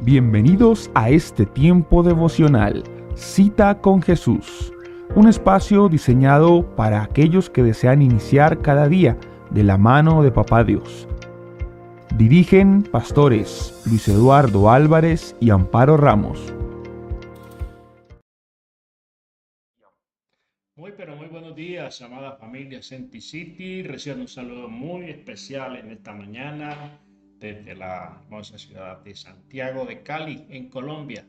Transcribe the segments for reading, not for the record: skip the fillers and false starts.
Bienvenidos a este tiempo devocional, Cita con Jesús, un espacio diseñado para aquellos que desean iniciar cada día de la mano de Papá Dios. Dirigen pastores Luis Eduardo Álvarez y Amparo Ramos. Muy buenos días, amada familia Senti City. Reciban un saludo muy especial en esta mañana desde la hermosa ciudad de Santiago de Cali, en Colombia.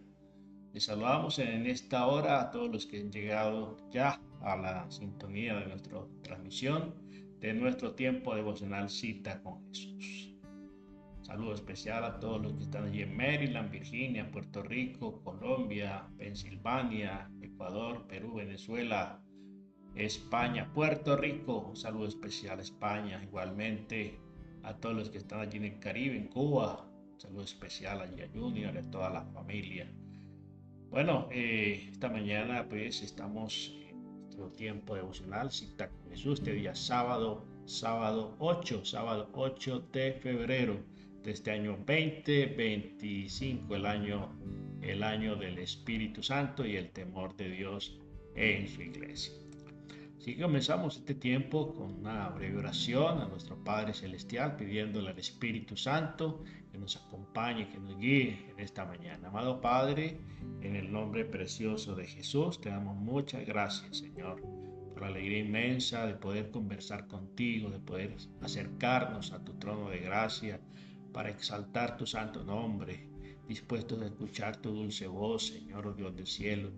Les saludamos en esta hora a todos los que han llegado ya a la sintonía de nuestra transmisión de nuestro tiempo devocional Cita con Jesús. Saludo especial a todos los que están allí en Maryland, Virginia, Puerto Rico, Colombia, Pensilvania, Ecuador, Perú, Venezuela, España, Puerto Rico. Un saludo especial a España, igualmente a todos los que están allí en el Caribe, en Cuba. Un saludo especial allí a Junior, a toda la familia. Bueno, esta mañana pues estamos en nuestro tiempo devocional, Cita con Jesús, este día sábado 8 de febrero de este año 2025, el año del Espíritu Santo y el temor de Dios en su iglesia. Así que comenzamos este tiempo con una breve oración a nuestro Padre Celestial, pidiéndole al Espíritu Santo que nos acompañe, que nos guíe en esta mañana. Amado Padre, en el nombre precioso de Jesús, te damos muchas gracias, Señor, por la alegría inmensa de poder conversar contigo, de poder acercarnos a tu trono de gracia para exaltar tu santo nombre, dispuestos a escuchar tu dulce voz, Señor, oh Dios del cielo.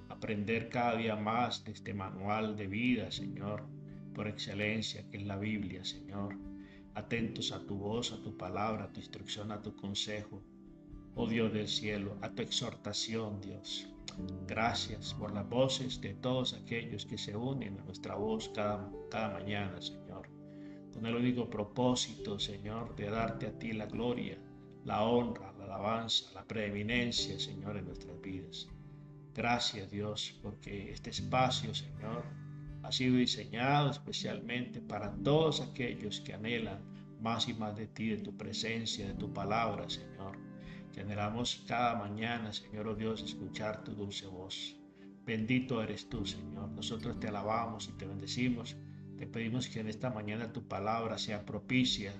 Aprender cada día más de este manual de vida, Señor, por excelencia que es la Biblia, Señor. Atentos a tu voz, a tu palabra, a tu instrucción, a tu consejo, oh Dios del cielo, a tu exhortación, Dios. Gracias por las voces de todos aquellos que se unen a nuestra voz cada mañana, Señor, con el único propósito, Señor, de darte a ti la gloria, la honra, la alabanza, la preeminencia, Señor, en nuestras vidas. Gracias, Dios, porque este espacio, Señor, ha sido diseñado especialmente para todos aquellos que anhelan más y más de ti, de tu presencia, de tu palabra, Señor. Que anhelamos cada mañana, Señor, oh Dios, escuchar tu dulce voz. Bendito eres tú, Señor. Nosotros te alabamos y te bendecimos. Te pedimos que en esta mañana tu palabra sea propicia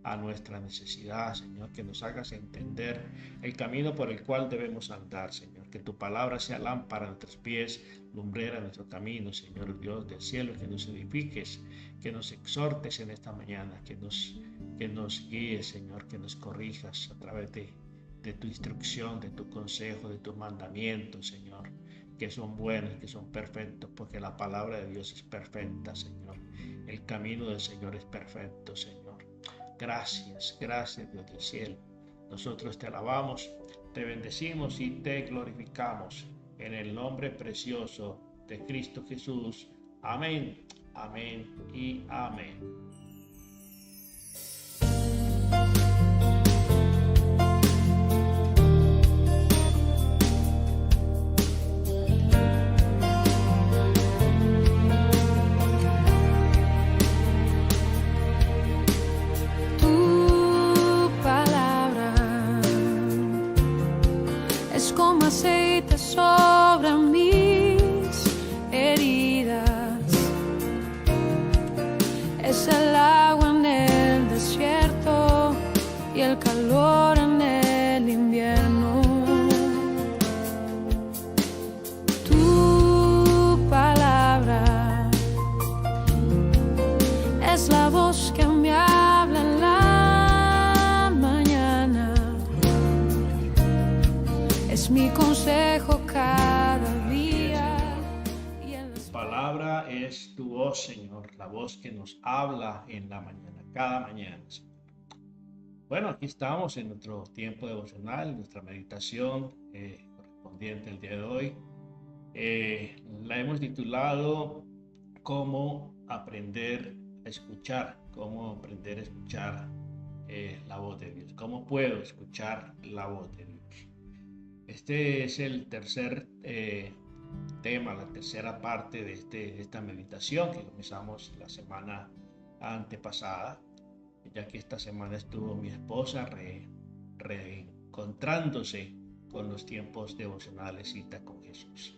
a nuestra necesidad, Señor, que nos hagas entender el camino por el cual debemos andar, Señor, que tu palabra sea lámpara a nuestros pies, lumbrera a nuestro camino, Señor Dios del cielo, que nos edifiques, que nos exhortes en esta mañana, que nos guíes, Señor, que nos corrijas a través de tu instrucción, de tu consejo, de tus mandamientos, Señor, que son buenos, que son perfectos, porque la palabra de Dios es perfecta, Señor. El camino del Señor es perfecto, Señor. Gracias, gracias, Dios del cielo. Nosotros te alabamos, te bendecimos y te glorificamos en el nombre precioso de Cristo Jesús. Amén, amén y amén. Como aceite sobre mis heridas, es el agua en el desierto y el calor en el invierno. Tu palabra es la voz que me habla en la mañana. Es mi consejo cada día. Tu palabra es tu voz, Señor, la voz que nos habla en la mañana, cada mañana, Señor. Bueno, aquí estamos en nuestro tiempo devocional, nuestra meditación correspondiente al día de hoy. La hemos titulado Cómo aprender a escuchar, la voz de Dios. ¿Cómo puedo escuchar la voz de Dios? Este es el tercer tema, la tercera parte de esta meditación que comenzamos la semana antepasada, ya que esta semana estuvo mi esposa encontrándose con los tiempos devocionales Cita con Jesús.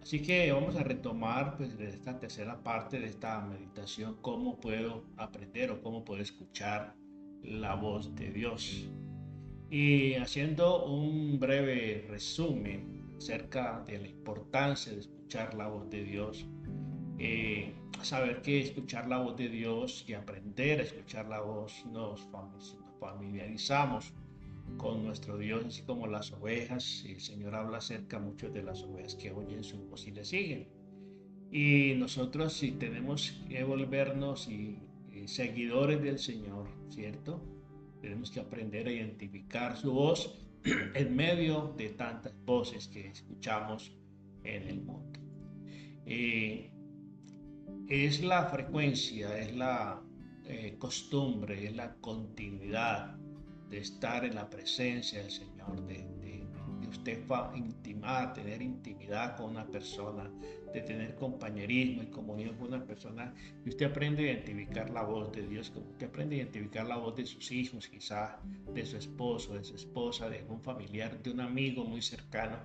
Así que vamos a retomar pues, de esta tercera parte de esta meditación, cómo puedo aprender o cómo puedo escuchar la voz de Dios. Y haciendo un breve resumen acerca de la importancia de escuchar la voz de Dios, saber que escuchar la voz de Dios y aprender a escuchar la voz nos familiarizamos con nuestro Dios, así como las ovejas. El Señor habla acerca mucho de las ovejas que oyen su voz y le siguen. Y nosotros si tenemos que volvernos seguidores del Señor, ¿cierto? Tenemos que aprender a identificar su voz en medio de tantas voces que escuchamos en el mundo. Es la frecuencia, es la costumbre, es la continuidad de estar en la presencia del Señor, de usted intimar, tener intimidad con una persona, de tener compañerismo y comunión con una persona, y usted aprende a identificar la voz de Dios, como usted aprende a identificar la voz de sus hijos, quizás de su esposo, de su esposa, de un familiar, de un amigo muy cercano,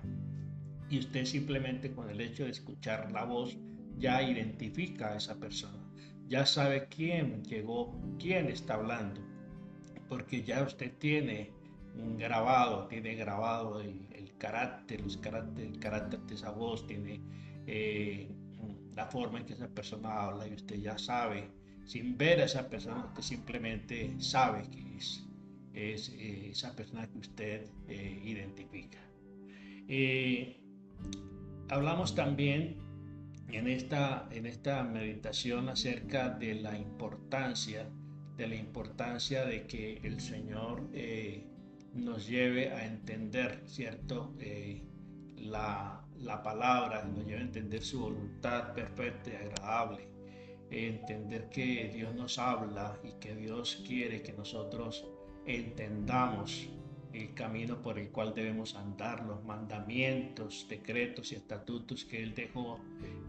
y usted simplemente con el hecho de escuchar la voz ya identifica a esa persona, ya sabe quién llegó, quién está hablando, porque ya usted tiene grabado el carácter de esa voz, tiene la forma en que esa persona habla, y usted ya sabe, sin ver a esa persona, usted simplemente sabe que es esa persona que usted identifica. Hablamos también en esta meditación acerca de la importancia de que el Señor nos lleve a entender, ¿cierto? La palabra, nos lleve a entender su voluntad perfecta y agradable, entender que Dios nos habla y que Dios quiere que nosotros entendamos el camino por el cual debemos andar, los mandamientos, decretos y estatutos que Él dejó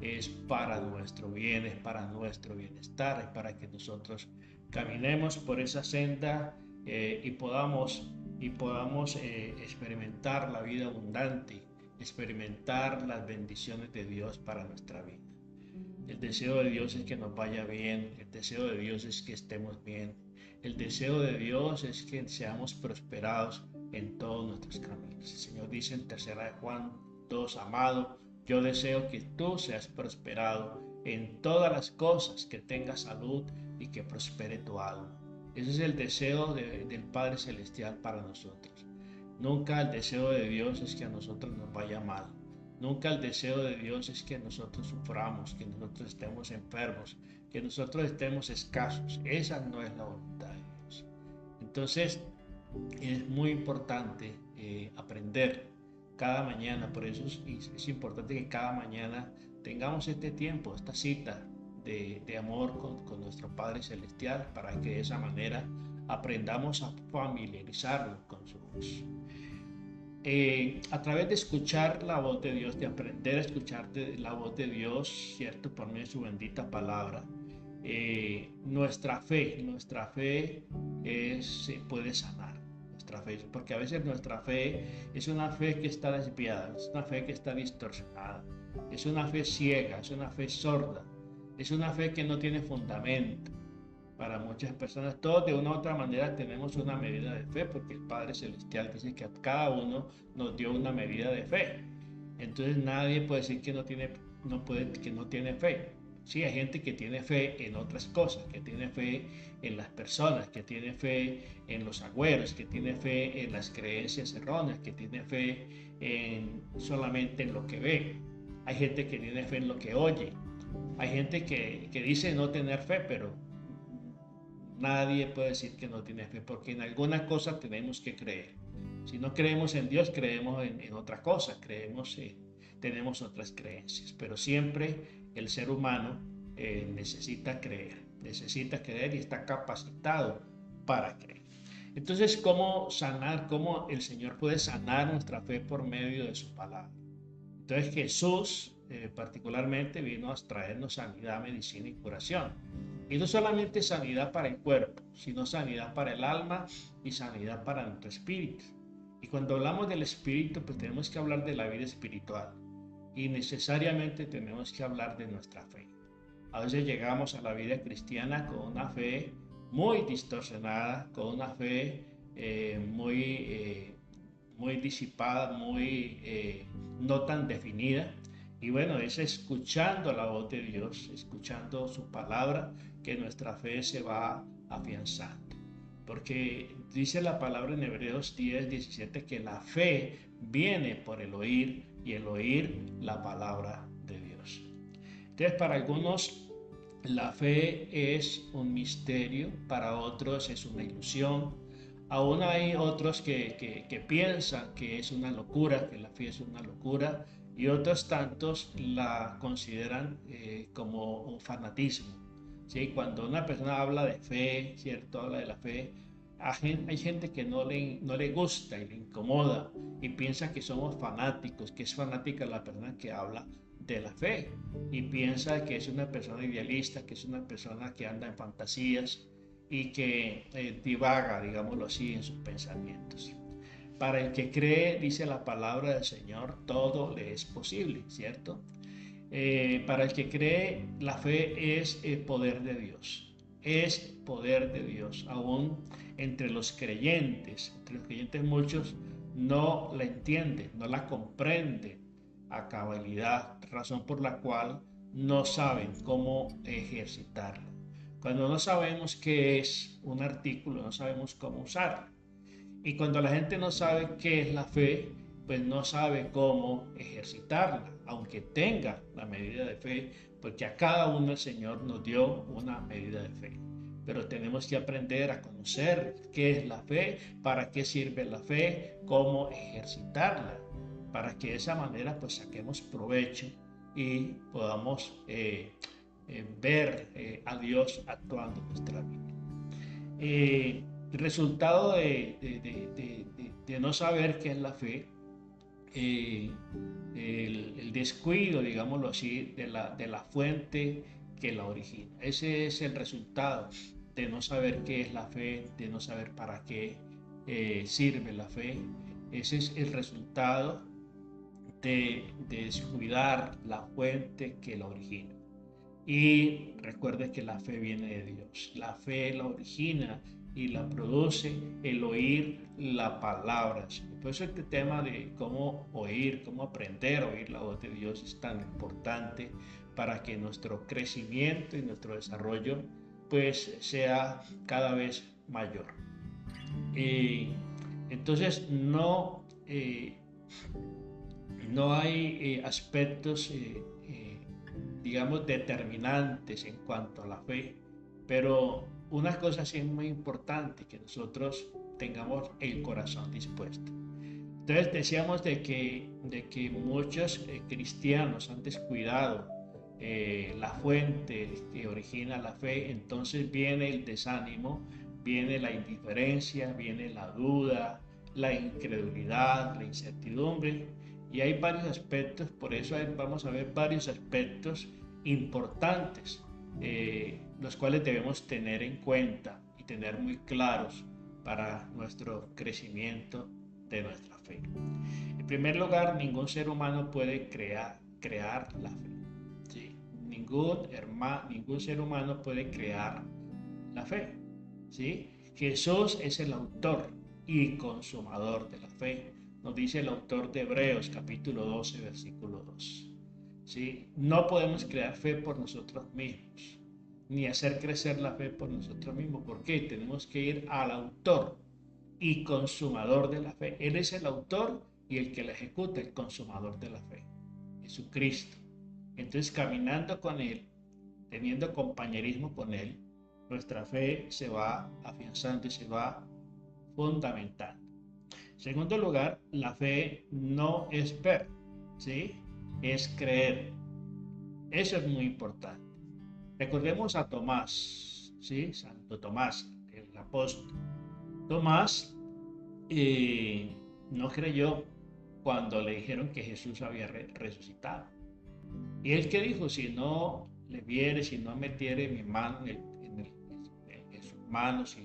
es para nuestro bien, es para nuestro bienestar, es para que nosotros caminemos por esa senda y podamos experimentar la vida abundante, experimentar las bendiciones de Dios para nuestra vida. El deseo de Dios es que nos vaya bien, el deseo de Dios es que estemos bien, el deseo de Dios es que seamos prosperados en todos nuestros caminos. El Señor dice en 3 de Juan 2, amado, yo deseo que tú seas prosperado en todas las cosas, que tengas salud y que prospere tu alma. Ese es el deseo del Padre Celestial para nosotros. Nunca el deseo de Dios es que a nosotros nos vaya mal. Nunca el deseo de Dios es que nosotros suframos, que nosotros estemos enfermos, que nosotros estemos escasos. Esa no es la voluntad de Dios. Entonces, es muy importante aprender cada mañana. Por eso es importante que cada mañana tengamos este tiempo, esta cita de amor con nuestro Padre Celestial, para que de esa manera aprendamos a familiarizarnos con su voz. A través de escuchar la voz de Dios, de aprender a escuchar la voz de Dios, ¿cierto? Por medio de su bendita palabra, nuestra fe se puede sanar. Nuestra fe, porque a veces nuestra fe es una fe que está desviada, es una fe que está distorsionada, es una fe ciega, es una fe sorda, es una fe que no tiene fundamento. Para muchas personas, todos de una u otra manera tenemos una medida de fe, porque el Padre Celestial dice que a cada uno nos dio una medida de fe. Entonces nadie puede decir que no tiene fe. Sí, hay gente que tiene fe en otras cosas, que tiene fe en las personas, que tiene fe en los agüeros, que tiene fe en las creencias erróneas, que tiene fe solamente en lo que ve. Hay gente que tiene fe en lo que oye. Hay gente que dice no tener fe, pero nadie puede decir que no tiene fe, porque en alguna cosa tenemos que creer. Si no creemos en Dios, creemos en otra cosa, tenemos otras creencias, pero siempre el ser humano necesita creer y está capacitado para creer. Entonces, ¿cómo sanar? ¿Cómo el Señor puede sanar nuestra fe por medio de su palabra? Entonces Jesús particularmente vino a traernos sanidad, medicina y curación. Y no solamente sanidad para el cuerpo, sino sanidad para el alma y sanidad para nuestro espíritu. Y cuando hablamos del espíritu, pues tenemos que hablar de la vida espiritual y necesariamente tenemos que hablar de nuestra fe. A veces llegamos a la vida cristiana con una fe muy distorsionada, con una fe muy disipada, no tan definida. Y bueno, es escuchando la voz de Dios, escuchando su palabra, que nuestra fe se va afianzando. Porque dice la palabra en Hebreos 10:17 que la fe viene por el oír y el oír la palabra de Dios. Entonces, para algunos la fe es un misterio, para otros es una ilusión. Aún hay otros que piensan que es una locura, que la fe es una locura, y otros tantos la consideran como un fanatismo. ¿Sí? Cuando una persona habla de fe, ¿cierto? Habla de la fe, hay gente que no le gusta y le incomoda y piensa que somos fanáticos, que es fanática la persona que habla de la fe y piensa que es una persona idealista, que es una persona que anda en fantasías y que divaga, digámoslo así, en sus pensamientos. Para el que cree, dice la palabra del Señor, todo le es posible, ¿cierto? Para el que cree, la fe es el poder de Dios. Es poder de Dios. Aún entre los creyentes muchos no la entienden, no la comprenden a cabalidad, razón por la cual no saben cómo ejercitarla. Cuando no sabemos qué es un artículo, no sabemos cómo usarlo. Y cuando la gente no sabe qué es la fe, pues no sabe cómo ejercitarla, aunque tenga la medida de fe, porque a cada uno el Señor nos dio una medida de fe. Pero tenemos que aprender a conocer qué es la fe, para qué sirve la fe, cómo ejercitarla, para que de esa manera pues saquemos provecho y podamos ver a Dios actuando en nuestra vida. El resultado de no saber qué es la fe, el descuido, digámoslo así, de la fuente que la origina. Ese es el resultado de no saber qué es la fe, de no saber para qué sirve la fe. Ese es el resultado de descuidar la fuente que la origina. Y recuerde que la fe viene de Dios. La fe la origina y la produce el oír la palabra. Por eso este tema de cómo oír, cómo aprender a oír la voz de Dios es tan importante para que nuestro crecimiento y nuestro desarrollo pues sea cada vez mayor. Entonces no hay aspectos digamos determinantes en cuanto a la fe, pero una cosa sí es muy importante, que nosotros tengamos el corazón dispuesto. Entonces decíamos de que muchos cristianos han descuidado la fuente que origina la fe. Entonces viene el desánimo, viene la indiferencia, viene la duda, la incredulidad, la incertidumbre, y hay varios aspectos. Por eso vamos a ver varios aspectos importantes, los cuales debemos tener en cuenta y tener muy claros para nuestro crecimiento de nuestra fe. En primer lugar, ningún ser humano puede crear la fe. ¿Sí? Ningún ser humano puede crear la fe. ¿Sí? Jesús es el autor y consumador de la fe, nos dice el autor de Hebreos capítulo 12 versículo 2. ¿Sí? No podemos crear fe por nosotros mismos, ni hacer crecer la fe por nosotros mismos. ¿Por qué? Tenemos que ir al autor y consumador de la fe. Él es el autor y el que la ejecuta, el consumador de la fe, Jesucristo. Entonces, caminando con Él, teniendo compañerismo con Él, nuestra fe se va afianzando y se va fundamentando. En segundo lugar, la fe no es ver, ¿sí? Es creer. Eso es muy importante. Recordemos a Tomás, ¿sí? Santo Tomás, el apóstol. Tomás no creyó cuando le dijeron que Jesús había resucitado. ¿Y él qué dijo? Si no le viere, si no metiere mi mano en sus manos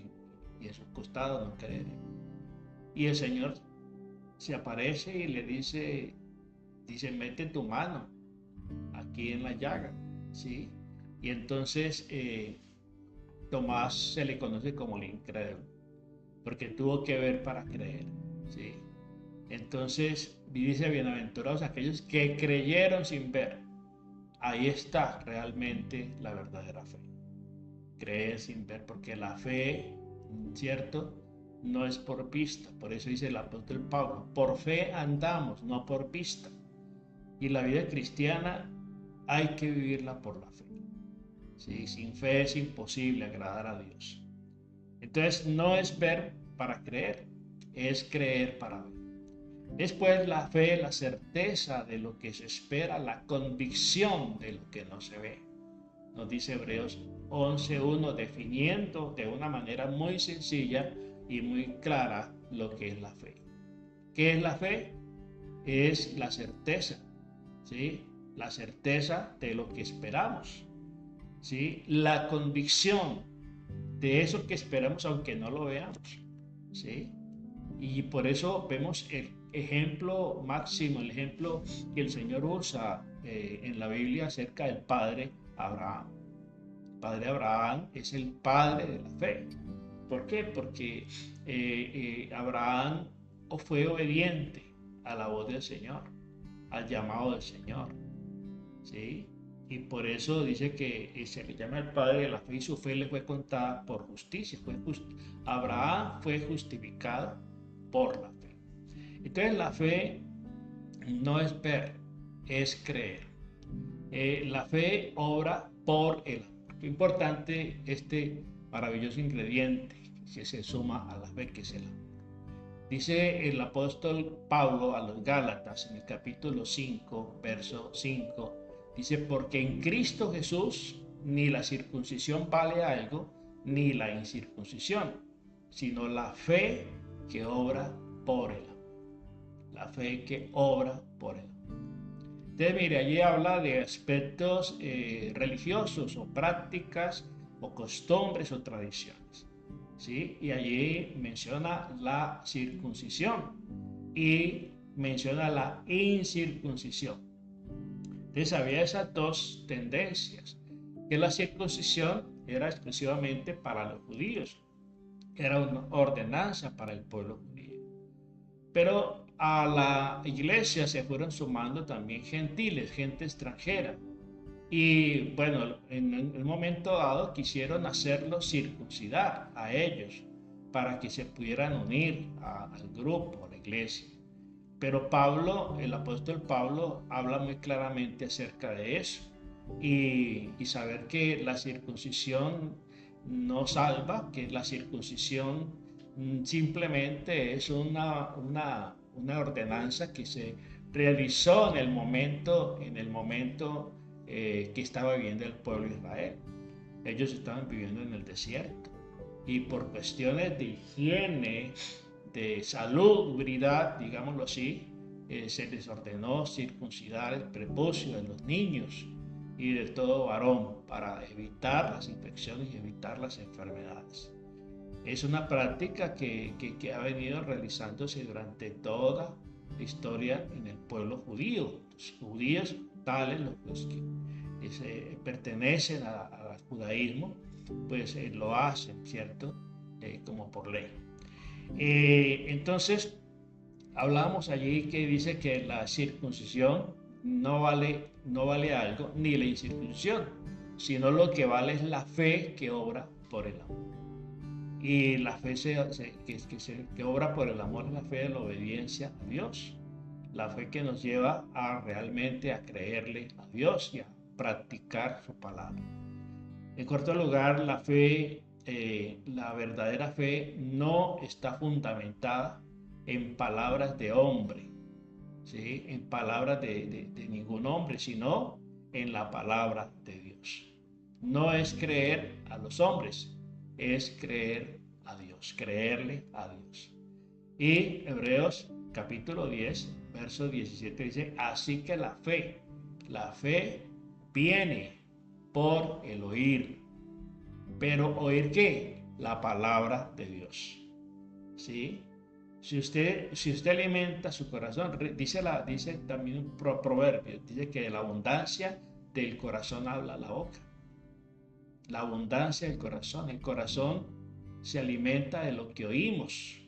y en sus costados, no creeré. Y el Señor se aparece y le dice, mete tu mano aquí en la llaga, ¿sí? Y entonces Tomás se le conoce como el incrédulo, porque tuvo que ver para creer, ¿sí? Entonces dice, bienaventurados aquellos que creyeron sin ver. Ahí está realmente la verdadera fe. Creer sin ver, porque la fe, ¿cierto? No es por vista. Por eso dice el apóstol Pablo, por fe andamos, no por vista. Y la vida cristiana hay que vivirla por la fe. ¿Sí? Sin fe es imposible agradar a Dios. Entonces no es ver para creer, es creer para ver. Después la fe, la certeza de lo que se espera, la convicción de lo que no se ve. Nos dice Hebreos 11:1, definiendo de una manera muy sencilla y muy clara lo que es la fe. ¿Qué es la fe? Es la certeza, ¿sí? La certeza de lo que esperamos, ¿sí? La convicción de eso que esperamos aunque no lo veamos, ¿sí? Y por eso vemos el ejemplo máximo, el ejemplo que el Señor usa en la Biblia acerca del padre Abraham. El padre Abraham es el padre de la fe. ¿Por qué? Porque Abraham fue obediente a la voz del Señor, al llamado del Señor, ¿sí? Y por eso dice que se le llama el padre de la fe y su fe le fue contada por justicia. Abraham fue justificado por la fe. Entonces la fe no es ver, es creer. La fe obra por el amor. Qué importante este maravilloso ingrediente que se suma a la fe, que es el amor. Dice el apóstol Pablo a los Gálatas en el capítulo 5, verso 5, dice, porque en Cristo Jesús ni la circuncisión vale algo, ni la incircuncisión, sino la fe que obra por el amor. La fe que obra por el amor. Entonces, mire, allí habla de aspectos religiosos o prácticas o costumbres o tradiciones, ¿sí? Y allí menciona la circuncisión y menciona la incircuncisión. Entonces había esas dos tendencias, que la circuncisión era exclusivamente para los judíos, era una ordenanza para el pueblo judío. Pero a la iglesia se fueron sumando también gentiles, gente extranjera. Y bueno, en un momento dado quisieron hacerlos circuncidar a ellos para que se pudieran unir al grupo, a la iglesia. Pero Pablo, el apóstol Pablo, habla muy claramente acerca de eso. Y saber que la circuncisión no salva, que la circuncisión simplemente es una ordenanza que se realizó en el momento que estaba viviendo el pueblo de Israel. Ellos estaban viviendo en el desierto y por cuestiones de higiene, de salubridad, digámoslo así, se les ordenó circuncidar el prepucio de los niños y de todo varón para evitar las infecciones y evitar las enfermedades. Es una práctica que ha venido realizándose durante toda la historia en el pueblo judío. Los judíos, tales los que pertenecen al judaísmo, pues lo hacen, ¿cierto? Como por ley. Entonces, hablamos allí que dice que la circuncisión no vale algo, ni la incircuncisión, sino lo que vale es la fe que obra por el amor. Y la fe que obra por el amor es la fe de la obediencia a Dios, la fe que nos lleva a realmente a creerle a Dios y a practicar su palabra. En cuarto lugar, la fe, la verdadera fe no está fundamentada en palabras de hombre, ¿sí? En palabras de ningún hombre, sino en la palabra de Dios. No es creer a los hombres, es creer a Dios, creerle a Dios. Y Hebreos capítulo 10, verso 17 dice, así que la fe viene por el oír. ¿Pero oír qué? La palabra de Dios. ¿Sí? Si usted alimenta su corazón, dice también un proverbio, dice que de la abundancia del corazón habla la boca. La abundancia del corazón. El corazón se alimenta de lo que oímos,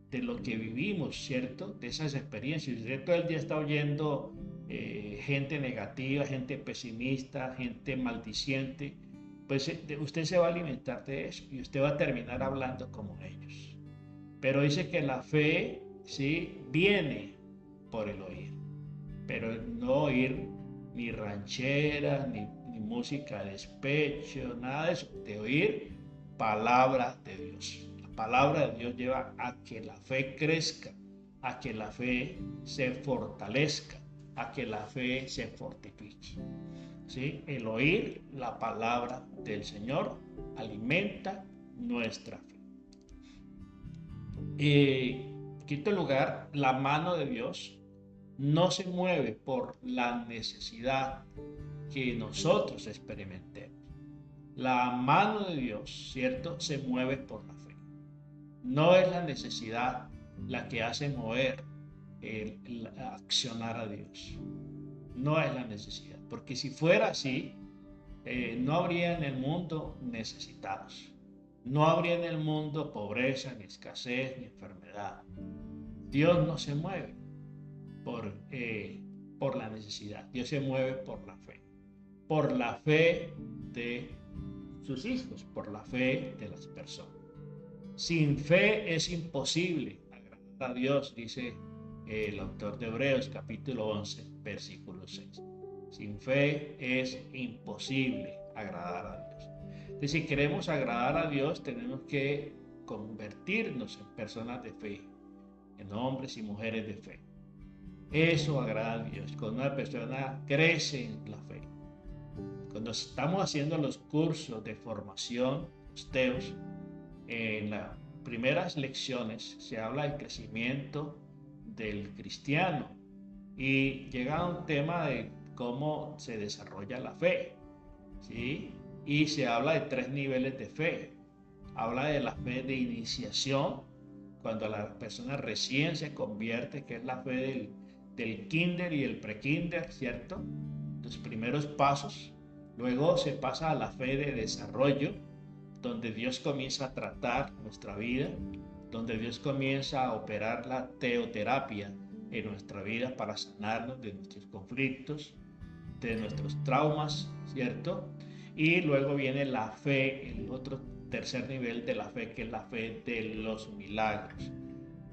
de lo que vivimos, ¿cierto? De esas experiencias. Usted todo el día está oyendo gente negativa, gente pesimista, gente maldiciente, pues usted se va a alimentar de eso y usted va a terminar hablando como ellos. Pero dice que la fe, ¿sí?, viene por el oír, pero no oír ni rancheras, ni música de despecho, nada de eso, de oír palabra de Dios. La palabra de Dios lleva a que la fe crezca, a que la fe se fortalezca, a que la fe se fortifique. ¿Sí? El oír la palabra del Señor alimenta nuestra fe. En quinto lugar, la mano de Dios no se mueve por la necesidad que nosotros experimentemos. La mano de Dios, ¿cierto?, se mueve por la fe. No es la necesidad la que hace mover el accionar a Dios. No es la necesidad, porque si fuera así, no habría en el mundo necesitados. No habría en el mundo pobreza, ni escasez, ni enfermedad. Dios no se mueve por la necesidad. Dios se mueve por la fe de sus hijos, por la fe de las personas. Sin fe es imposible agradar a Dios, dice el autor de Hebreos capítulo 11, versículo 6. Sin fe es imposible agradar a Dios. Entonces, si queremos agradar a Dios, tenemos que convertirnos en personas de fe, en hombres y mujeres de fe. Eso agrada a Dios. Cuando una persona crece en la fe, cuando estamos haciendo los cursos de formación, los TEOS, en las primeras lecciones se habla del crecimiento del cristiano y llega a un tema de cómo se desarrolla la fe, ¿sí? Y se habla de 3 niveles de fe. Habla de la fe de iniciación, cuando la persona recién se convierte, que es la fe del kinder y el prekinder, ¿cierto? Los primeros pasos. Luego se pasa a la fe de desarrollo, donde Dios comienza a tratar nuestra vida, donde Dios comienza a operar la teoterapia en nuestra vida para sanarnos de nuestros conflictos, de nuestros traumas, ¿cierto? Y luego viene la fe, el otro tercer nivel de la fe, que es la fe de los milagros.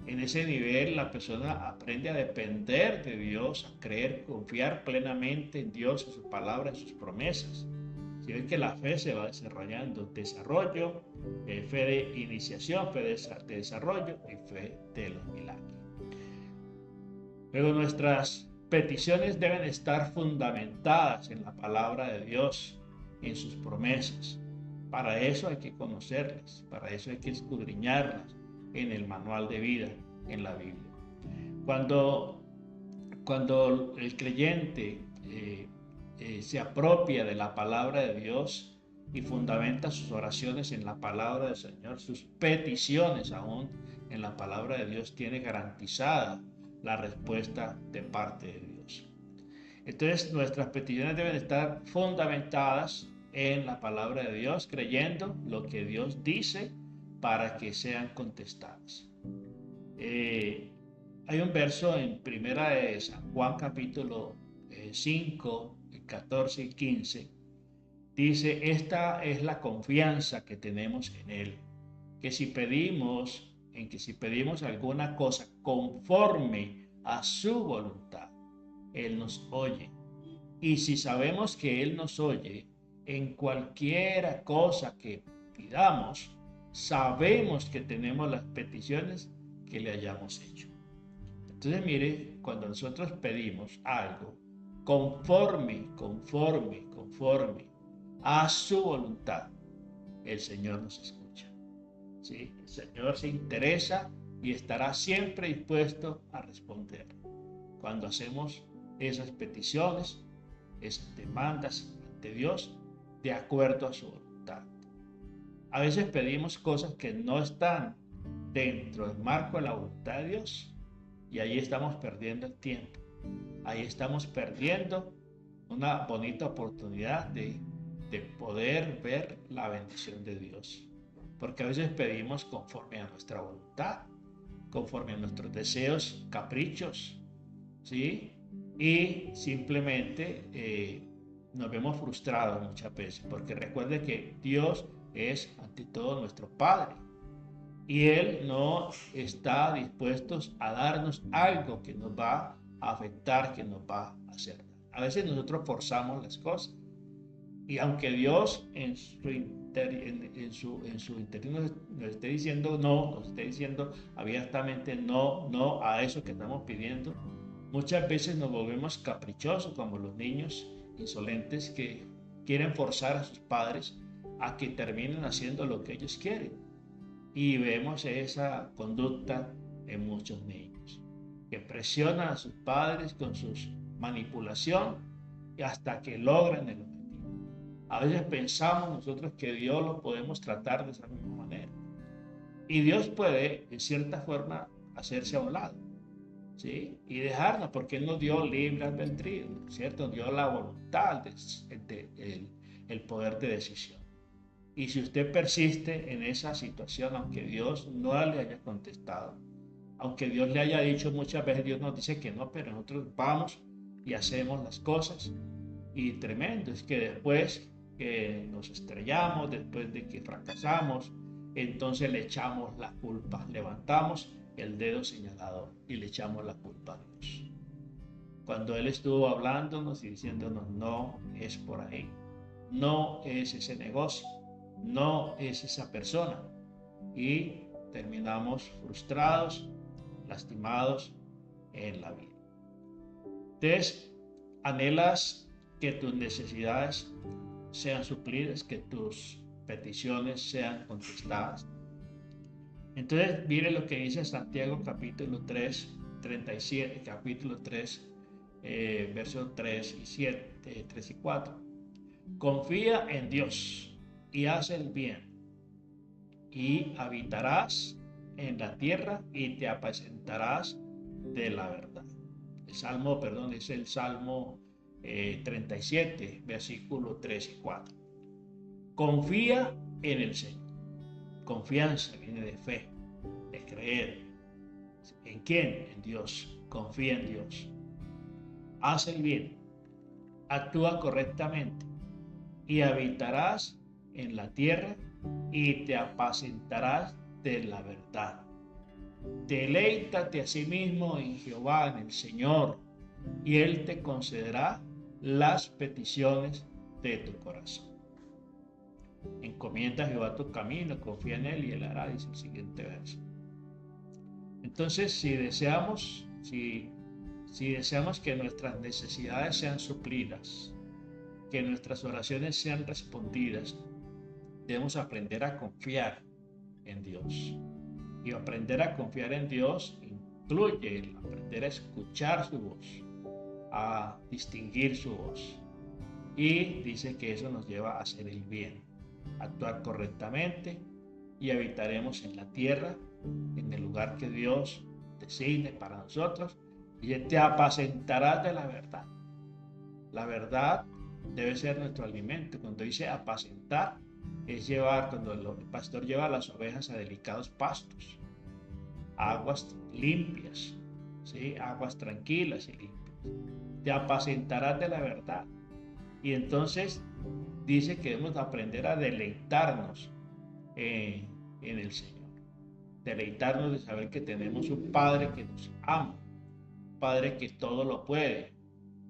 En ese nivel la persona aprende a depender de Dios, a creer, confiar plenamente en Dios, en su palabra, en sus promesas. Si ven que la fe se va desarrollando, desarrollo, fe de iniciación, fe de desarrollo y fe de los milagros. Luego nuestras peticiones deben estar fundamentadas en la palabra de Dios, en sus promesas. Para eso hay que conocerlas, para eso hay que escudriñarlas en el manual de vida, en la Biblia. Cuando el creyente se apropia de la palabra de Dios y fundamenta sus oraciones en la palabra del Señor, sus peticiones aún en la palabra de Dios, tiene garantizada la respuesta de parte de Dios. Entonces nuestras peticiones deben estar fundamentadas en la palabra de Dios, creyendo lo que Dios dice para que sean contestadas. Hay un verso en Primera de San Juan capítulo 5, 14 y 15. Dice: esta es la confianza que tenemos en Él, que si pedimos alguna cosa conforme a su voluntad, Él nos oye. Y si sabemos que Él nos oye en cualquiera cosa que pidamos, sabemos que tenemos las peticiones que le hayamos hecho. Entonces mire, cuando nosotros pedimos algo conforme a su voluntad, el Señor nos escucha. ¿Sí? El Señor se interesa y estará siempre dispuesto a responder cuando hacemos esas peticiones, esas demandas ante Dios de acuerdo a su voluntad. A veces pedimos cosas que no están dentro del marco de la voluntad de Dios, y ahí estamos perdiendo el tiempo. Ahí estamos perdiendo una bonita oportunidad de poder ver la bendición de Dios. Porque a veces pedimos conforme a nuestra voluntad, conforme a nuestros deseos, caprichos, ¿sí? Y simplemente nos vemos frustrados muchas veces, porque recuerde que Dios es ante todo nuestro Padre. Y Él no está dispuesto a darnos algo que nos va a afectar, que nos va a hacer daño. A veces nosotros forzamos las cosas. Y aunque Dios en su interior nos esté diciendo no, nos esté diciendo abiertamente no, no a eso que estamos pidiendo, muchas veces nos volvemos caprichosos como los niños insolentes que quieren forzar a sus padres a que terminen haciendo lo que ellos quieren. Y vemos esa conducta en muchos niños, que presionan a sus padres con su manipulación y hasta que logran el objetivo. A veces pensamos nosotros que Dios lo podemos tratar de esa misma manera. Y Dios puede, en cierta forma, hacerse a un lado, ¿sí? Y dejarnos, porque Él nos dio libre albedrío, ¿cierto? Nos dio la voluntad, el poder de decisión. Y si usted persiste en esa situación, aunque Dios no le haya contestado, aunque Dios le haya dicho muchas veces, Dios nos dice que no, pero nosotros vamos y hacemos las cosas. Y tremendo es que después que nos estrellamos, después de que fracasamos, entonces le echamos la culpa, levantamos el dedo señalador y le echamos la culpa a Dios. Cuando Él estuvo hablándonos y diciéndonos, no es por ahí, no es ese negocio, no es esa persona, y terminamos frustrados, lastimados en la vida. Entonces, anhelas que tus necesidades sean suplidas, que tus peticiones sean contestadas. Entonces, mire lo que dice Santiago capítulo 3, 37, capítulo 3, versos 3 y 7, 3 y 4. Confía en Dios y haz el bien, y habitarás en la tierra y te apacentarás de la verdad. Es el Salmo 37, versículos 3 y 4. Confía en el Señor. Confianza viene de fe, de creer. ¿En quién? En Dios. Confía en Dios. Haz el bien, actúa correctamente y habitarás en la tierra y te apacentarás de la verdad. Deleítate a sí mismo en Jehová, en el Señor, y Él te concederá las peticiones de tu corazón. Encomienda a Jehová tu camino, confía en Él y Él hará, dice el siguiente verso. Entonces, si deseamos que nuestras necesidades sean suplidas, que nuestras oraciones sean respondidas, debemos aprender a confiar en Dios. Y aprender a confiar en Dios incluye aprender a escuchar su voz, a distinguir su voz. Y dice que eso nos lleva a hacer el bien, actuar correctamente, y habitaremos en la tierra, en el lugar que Dios designe para nosotros, y Él te apacentarás de la verdad. La verdad debe ser nuestro alimento. Cuando dice apacentar, es llevar, cuando el pastor lleva a las ovejas a delicados pastos, aguas limpias, ¿sí? Aguas tranquilas y limpias. Te apacentarás de la verdad. Y entonces dice que debemos aprender a deleitarnos en el Señor. Deleitarnos de saber que tenemos un Padre que nos ama, un Padre que todo lo puede,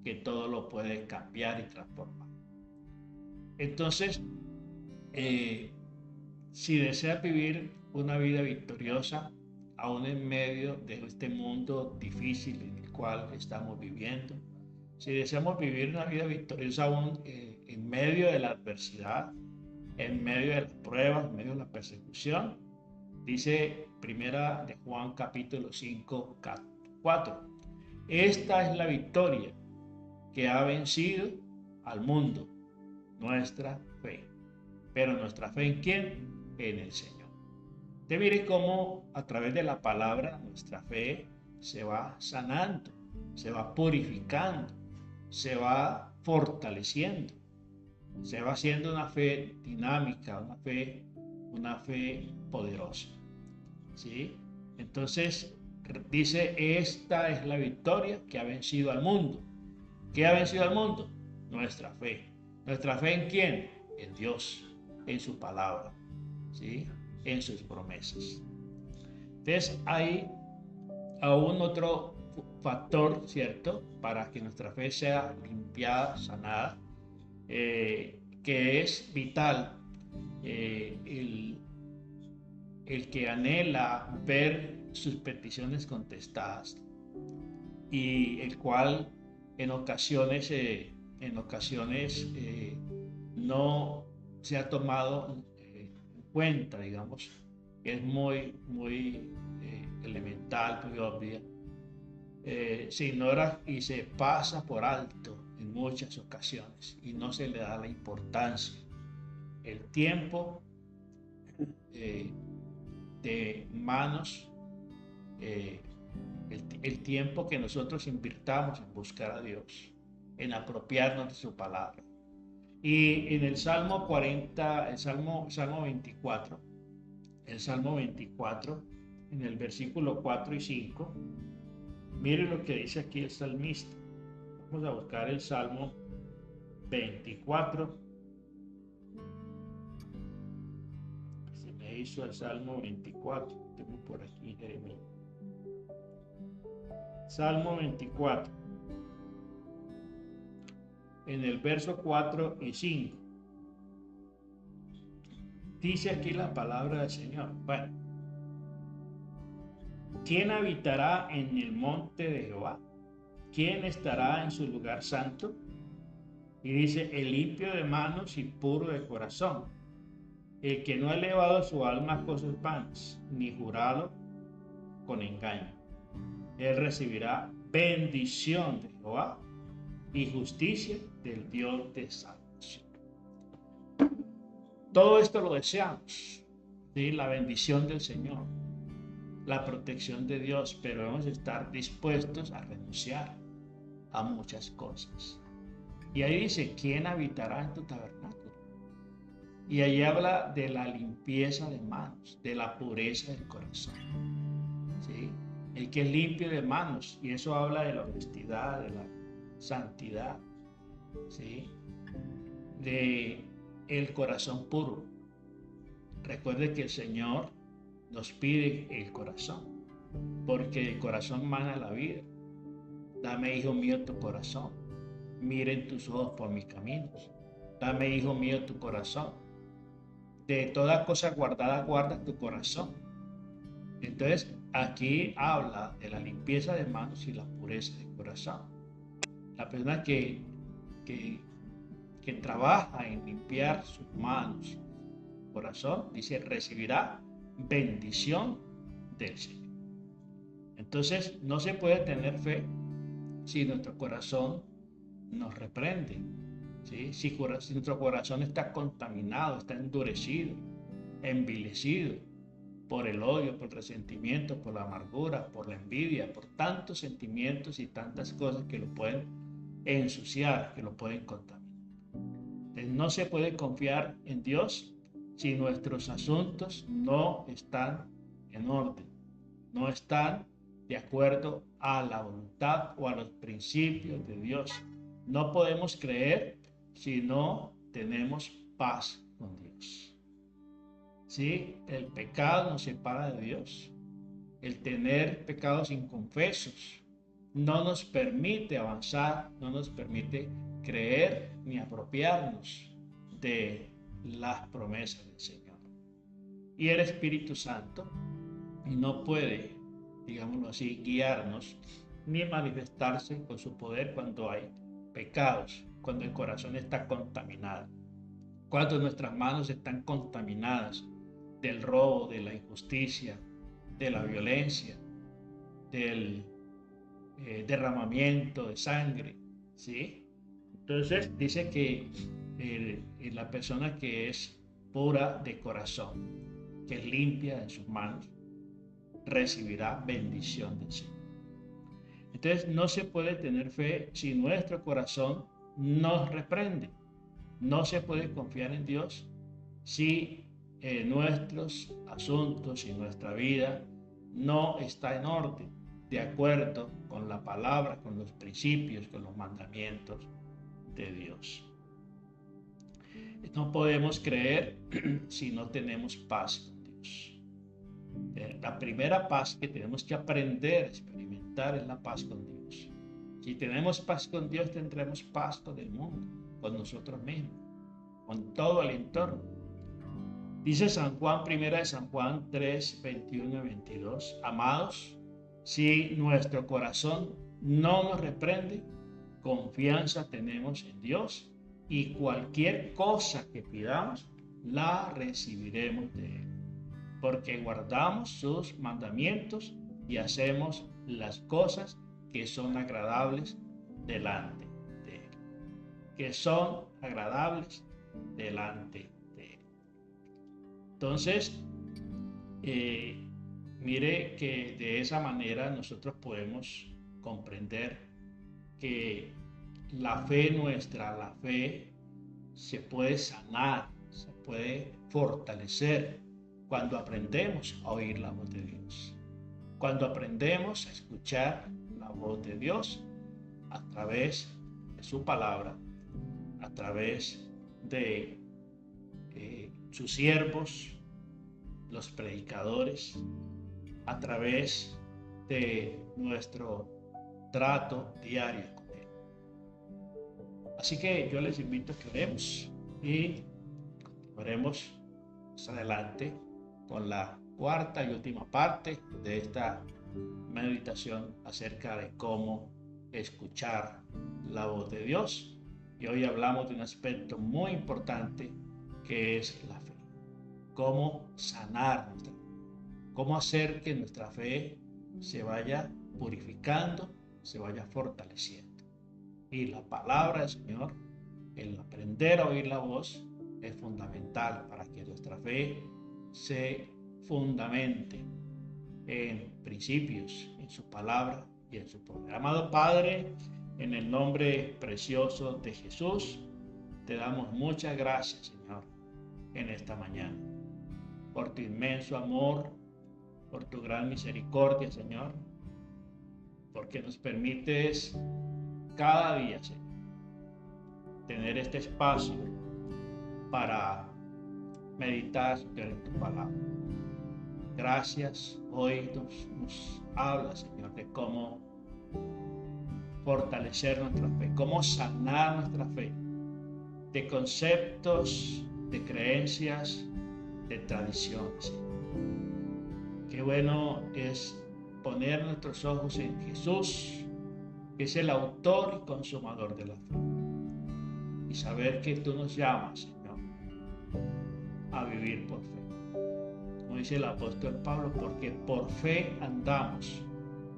que todo lo puede cambiar y transformar. Entonces, si deseas vivir una vida victoriosa, aún en medio de este mundo difícil en el cual estamos viviendo, si deseamos vivir una vida victoriosa aún en medio de la adversidad, en medio de las pruebas, en medio de la persecución, dice Primera de Juan capítulo 5, 4. Esta es la victoria que ha vencido al mundo, nuestra fe. Pero nuestra fe, ¿en quién? En el Señor. Usted mire cómo a través de la palabra nuestra fe se va sanando, se va purificando, se va fortaleciendo, se va haciendo una fe dinámica, una fe poderosa. ¿Sí? Entonces dice, esta es la victoria que ha vencido al mundo. ¿Qué ha vencido al mundo? Nuestra fe. ¿Nuestra fe en quién? En Dios, en su palabra, ¿sí? En sus promesas. Entonces hay aún otro factor, ¿cierto? Para que nuestra fe sea limpiada, sanada, que es vital, el que anhela ver sus peticiones contestadas y el cual en ocasiones no se ha tomado en cuenta, digamos, que es muy elemental, muy obvia. Se ignora y se pasa por alto en muchas ocasiones y no se le da la importancia. El tiempo de manos, el tiempo que nosotros invirtamos en buscar a Dios, en apropiarnos de su palabra. Y en el Salmo 40, el Salmo 24, en el versículo 4 y 5, miren lo que dice aquí el salmista. Vamos a buscar el Salmo 24. Se me hizo el Salmo 24. Tengo por aquí Jeremías. Salmo 24. En el verso 4 y 5. Dice aquí la palabra del Señor. Bueno. ¿Quién habitará en el monte de Jehová? ¿Quién estará en su lugar santo? Y dice, el limpio de manos y puro de corazón, el que no ha elevado su alma a cosas vanas, ni jurado con engaño. Él recibirá bendición de Jehová y justicia del Dios de salvación. Todo esto lo deseamos, ¿sí? La bendición del Señor, la protección de Dios, pero debemos estar dispuestos a renunciar a muchas cosas. Y ahí dice, ¿quién habitará en tu tabernáculo? Y ahí habla de la limpieza de manos, de la pureza del corazón, ¿sí? El que es limpio de manos, y eso habla de la honestidad, de la santidad, ¿sí? De el corazón puro. Recuerde que el Señor nos pide el corazón, porque el corazón mana la vida. Dame, hijo mío, tu corazón. Miren tus ojos por mis caminos. Dame, hijo mío, tu corazón. De toda cosa guardada, guarda tu corazón. Entonces, aquí habla de la limpieza de manos y la pureza del corazón. La persona que trabaja en limpiar sus manos, corazón, dice, recibirá bendición del Señor. Entonces, no se puede tener fe si nuestro corazón nos reprende, ¿sí? Si nuestro corazón está contaminado, está endurecido, envilecido por el odio, por el resentimiento, por la amargura, por la envidia, por tantos sentimientos y tantas cosas que lo pueden ensuciar, que lo pueden contaminar. Entonces, no se puede confiar en Dios si nuestros asuntos no están en orden, no están de acuerdo a la voluntad o a los principios de Dios. No podemos creer si no tenemos paz con Dios. ¿Sí? El pecado nos separa de Dios. El tener pecados inconfesos no nos permite avanzar, no nos permite creer ni apropiarnos de las promesas del Señor. Y el Espíritu Santo no puede, digámoslo así, guiarnos ni manifestarse con su poder cuando hay pecados, cuando el corazón está contaminado, cuando nuestras manos están contaminadas del robo, de la injusticia, de la violencia, del derramamiento de sangre, ¿sí? Entonces dice que la persona que es pura de corazón, que es limpia en sus manos, recibirá bendición del Señor. Entonces no se puede tener fe si nuestro corazón nos reprende. No se puede confiar en Dios si nuestros asuntos y nuestra vida no está en orden, de acuerdo con la palabra, con los principios, con los mandamientos de Dios. No podemos creer si no tenemos paz con Dios. La primera paz que tenemos que aprender a experimentar es la paz con Dios. Si tenemos paz con Dios, tendremos paz con el mundo, con nosotros mismos, con todo el entorno. Dice San Juan, primera de San Juan 3, 21 y 22, amados, si nuestro corazón no nos reprende, confianza tenemos en Dios y cualquier cosa que pidamos, la recibiremos de Él, porque guardamos sus mandamientos y hacemos las cosas que son agradables delante de Él, que son agradables delante de Él. Entonces, mire que de esa manera nosotros podemos comprender que la fe nuestra, la fe se puede sanar, se puede fortalecer cuando aprendemos a oír la voz de Dios, cuando aprendemos a escuchar la voz de Dios a través de su palabra, a través de sus siervos, los predicadores, a través de nuestro trato diario con Él. Así que yo les invito a que oremos y oremos más adelante con la cuarta y última parte de esta meditación acerca de cómo escuchar la voz de Dios. Y hoy hablamos de un aspecto muy importante que es la fe. Cómo sanar nuestra fe. Cómo hacer que nuestra fe se vaya purificando, se vaya fortaleciendo. Y la palabra del Señor, el aprender a oír la voz, es fundamental para que nuestra fe se fundamente en principios, en su palabra y en su poder. Amado Padre, en el nombre precioso de Jesús, te damos muchas gracias, Señor, en esta mañana, por tu inmenso amor, por tu gran misericordia, Señor, porque nos permites cada día, Señor, tener este espacio para meditar en tu palabra. Gracias, hoy nos habla, Señor, de cómo fortalecer nuestra fe, cómo sanar nuestra fe, de conceptos, de creencias, de tradiciones. Qué bueno es poner nuestros ojos en Jesús, que es el autor y consumador de la fe, y saber que tú nos llamas, Señor, a vivir por fe. Como dice el apóstol Pablo, porque por fe andamos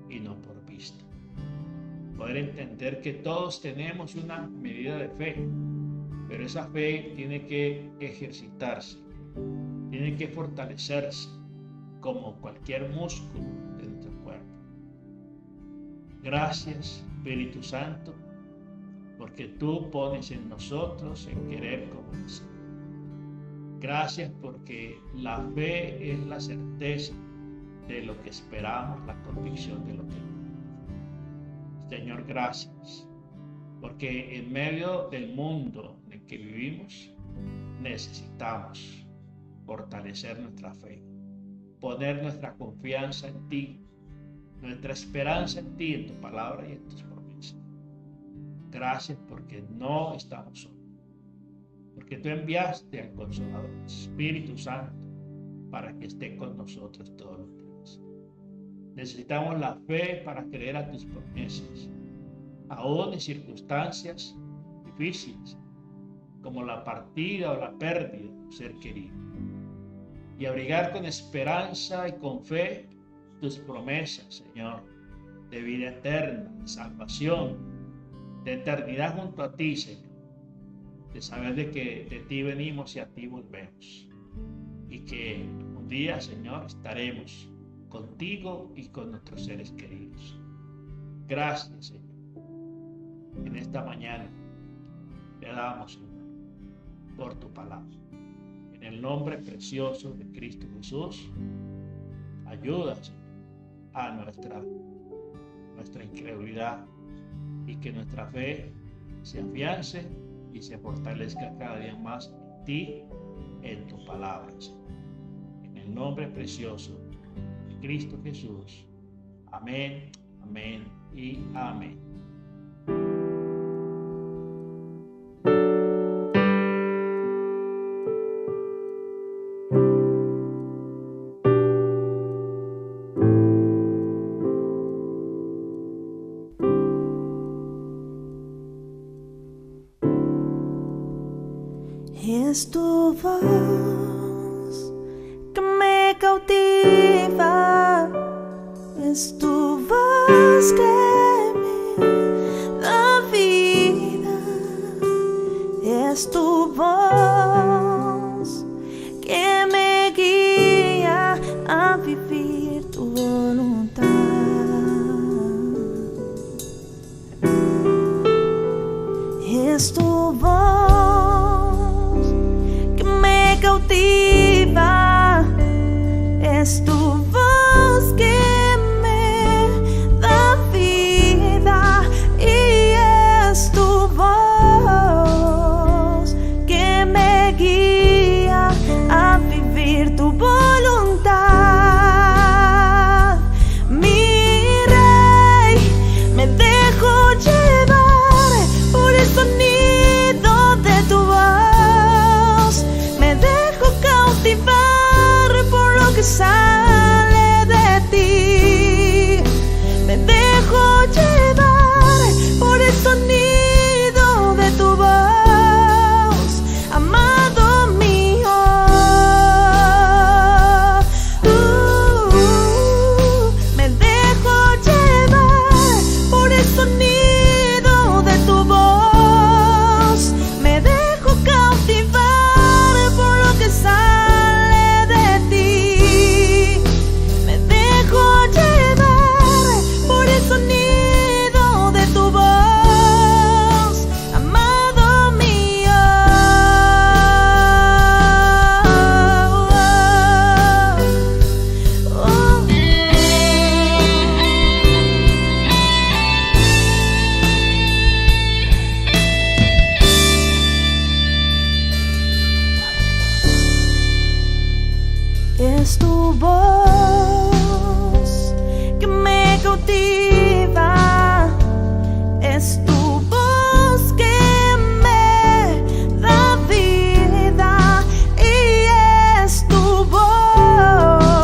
y no por vista. Poder entender que todos tenemos una medida de fe, pero esa fe tiene que ejercitarse, tiene que fortalecerse como cualquier músculo de nuestro cuerpo. Gracias, Espíritu Santo, porque tú pones en nosotros el querer como el hacer. Gracias porque la fe es la certeza de lo que esperamos, la convicción de lo que no. Señor, gracias, porque en medio del mundo en el que vivimos necesitamos fortalecer nuestra fe, poner nuestra confianza en ti, nuestra esperanza en ti, en tu palabra y en tus promesas. Gracias porque no estamos solos, porque tú enviaste al Consolador, Espíritu Santo, para que esté con nosotros todos los días. Necesitamos la fe para creer a tus promesas, aún en circunstancias difíciles, como la partida o la pérdida de un ser querido, y abrigar con esperanza y con fe tus promesas, Señor, de vida eterna, de salvación, de eternidad junto a ti, Señor, de saber de que de ti venimos y a ti volvemos, y que un próximos días, Señor, estaremos contigo y con nuestros seres queridos. Gracias, Señor. En esta mañana te damos, Señor, por tu palabra. En el nombre precioso de Cristo Jesús, ayuda, Señor, a nuestra incredulidad y que nuestra fe se afiance y se fortalezca cada día más en ti, en tu palabra, Señor. En el nombre precioso de Cristo Jesús. Amén, amén y amén. Es tu voz que me cautiva, es tu voz que me da vida, es tu voz que me guía a vivir tu voluntad. Es tu voz cautiva, es tu voz que me da vida y es tu voz que me guía a vivir tu voluntad. Mi Rey, me dejo llevar por el sonido de tu voz. Que sale de ti, me dejo llevar por el sonido de tu voz, amado mío. Me dejo llevar por el sonido de tu voz, me dejo cautivar por lo que sale. Es tu voz que me cautiva, es tu voz que me da vida y es tu voz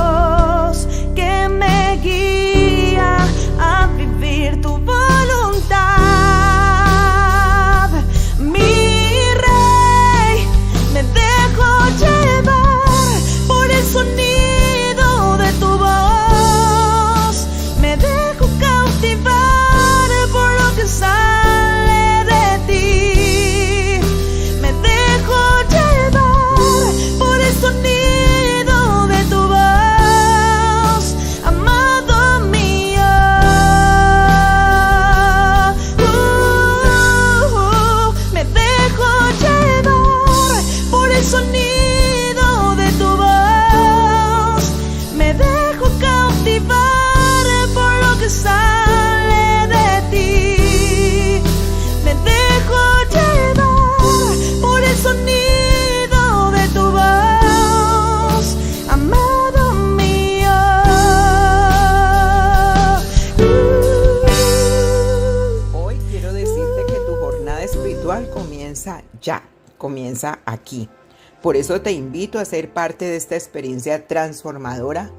que me guía a vivir tu voluntad. Mi Rey, me dejo llevar por el sonido de tu voz, me dejo cautivar por lo que sale de ti, me dejo llevar por el sonido de tu voz, amado mío. Me dejo llevar por el sonido de tu voz, me dejo cautivar por lo que sale de ti, me dejo llevar por el sonido de tu voz, amado mío. Hoy quiero decirte que tu jornada espiritual comienza ya, comienza aquí. Por eso te invito a ser parte de esta experiencia transformadora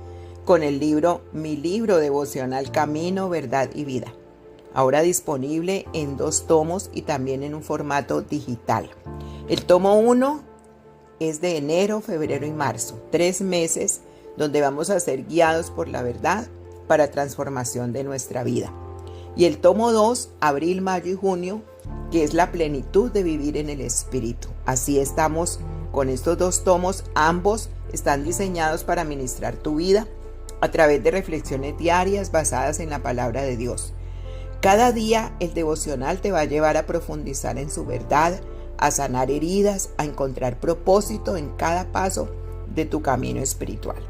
con el libro Mi Libro Devocional Camino, Verdad y Vida. Ahora disponible en 2 tomos y también en un formato digital. El tomo 1 es de enero, febrero y marzo, 3 meses donde vamos a ser guiados por la verdad para transformación de nuestra vida. Y el tomo 2, abril, mayo y junio, que es la plenitud de vivir en el Espíritu. Así estamos con estos 2 tomos, ambos están diseñados para ministrar tu vida a través de reflexiones diarias basadas en la palabra de Dios. Cada día el devocional te va a llevar a profundizar en su verdad, a sanar heridas, a encontrar propósito en cada paso de tu camino espiritual.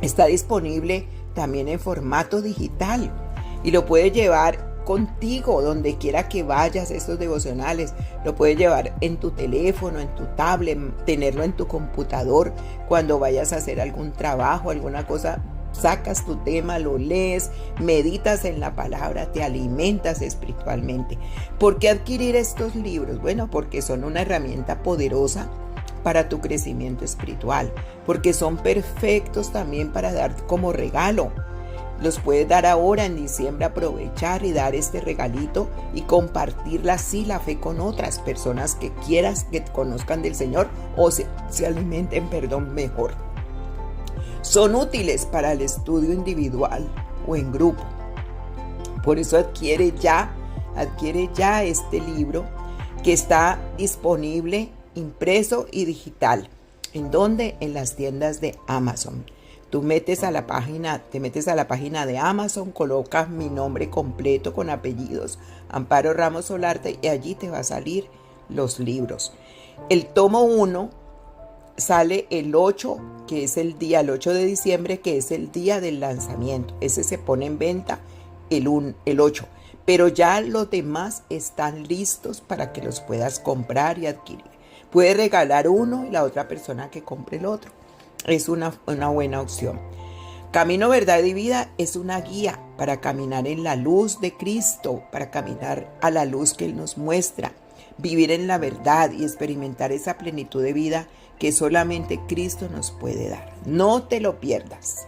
Está disponible también en formato digital y lo puedes llevar contigo donde quiera que vayas. Estos devocionales lo puedes llevar en tu teléfono, en tu tablet, tenerlo en tu computador cuando vayas a hacer algún trabajo, alguna cosa. Sacas tu tema, lo lees, meditas en la palabra, te alimentas espiritualmente. ¿Por qué adquirir estos libros? Bueno, porque son una herramienta poderosa para tu crecimiento espiritual, porque son perfectos también para dar como regalo. Los puedes dar ahora en diciembre, aprovechar y dar este regalito y compartirla así la fe con otras personas que quieras que conozcan del Señor o se alimenten, mejor. Son útiles para el estudio individual o en grupo. Por eso adquiere ya este libro que está disponible impreso y digital. ¿En dónde? En las tiendas de Amazon. Te metes a la página de Amazon, colocas mi nombre completo con apellidos, Amparo Ramos Solarte, y allí te va a salir los libros. El tomo 1 sale el 8, que es el 8 de diciembre, que es el día del lanzamiento. Ese se pone en venta el 8. Pero ya los demás están listos para que los puedas comprar y adquirir. Puedes regalar uno y la otra persona que compre el otro. Es una buena opción. Camino, Verdad y Vida es una guía para caminar en la luz de Cristo, para caminar a la luz que Él nos muestra, vivir en la verdad y experimentar esa plenitud de vida que solamente Cristo nos puede dar. No te lo pierdas.